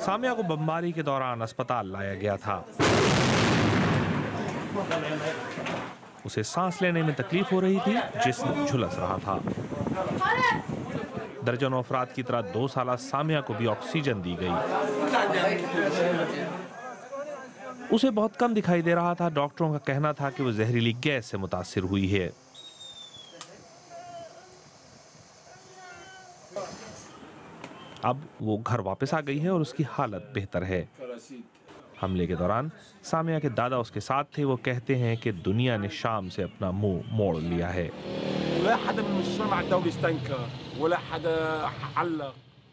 सामिया को बमबारी के दौरान अस्पताल लाया गया था। उसे सांस लेने में तकलीफ हो रही थी, जिस्म झुलस रहा था। दर्जनों अफराद की तरह 2 साला सामिया को भी ऑक्सीजन दी गई। उसे बहुत कम दिखाई दे रहा था। डॉक्टरों का कहना था कि वो जहरीली गैस से मुतासिर हुई है। अब वो घर वापस आ गई है और उसकी हालत बेहतर है। हमले के दौरान सामिया के दादा उसके साथ थे। वो कहते हैं कि दुनिया ने शाम से अपना मुंह मोड़ लिया है।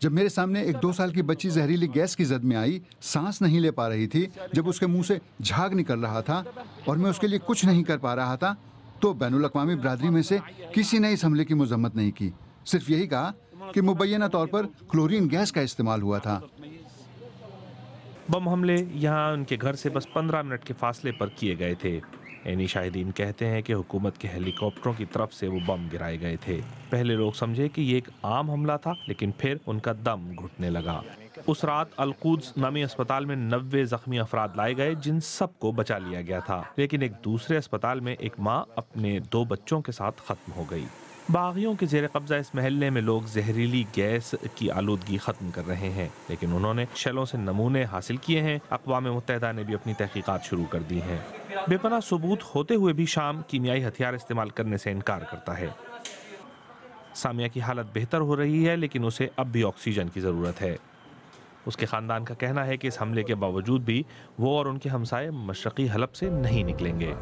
जब मेरे सामने एक 2 साल की बच्ची जहरीली गैस की जद में आई, सांस नहीं ले पा रही थी, जब उसके मुंह से झाग निकल रहा था और मैं उसके लिए कुछ नहीं कर पा रहा था, तो बैनुल अक़वामी बरादरी में से किसी ने इस हमले की मजम्मत नहीं की। सिर्फ यही कहा कि मुबैना तौर पर क्लोरीन गैस का इस्तेमाल हुआ था। बम हमले यहाँ उनके घर से बस 15 मिनट के फासले पर किए गए थे। ऐनी शाहिदीन कहते हैं कि हुकूमत के हेलीकॉप्टरों की तरफ से वो बम गिराए गए थे। पहले लोग समझे कि ये एक आम हमला था, लेकिन फिर उनका दम घुटने लगा। उस रात अल-कुद्स नामी अस्पताल में 90 जख्मी अफराद लाए गए, जिन सबको बचा लिया गया था। लेकिन एक दूसरे अस्पताल में एक माँ अपने 2 बच्चों के साथ खत्म हो गई। बागियों के जेर कब्जा इस महल्ले में लोग जहरीली गैस की आलूदगी खत्म कर रहे हैं, लेकिन उन्होंने शैलों से नमूने हासिल किए हैं। अक़वाम मुत्तहिदा ने भी अपनी तहकीकात शुरू कर दी हैं। बेपनाह सबूत होते हुए भी शाम कीमियाई हथियार इस्तेमाल करने से इनकार करता है। सामिया की हालत बेहतर हो रही है, लेकिन उसे अब भी ऑक्सीजन की ज़रूरत है। उसके ख़ानदान का कहना है कि इस हमले के बावजूद भी वो और उनके हमसाए मशरक़ी हलब से नहीं निकलेंगे।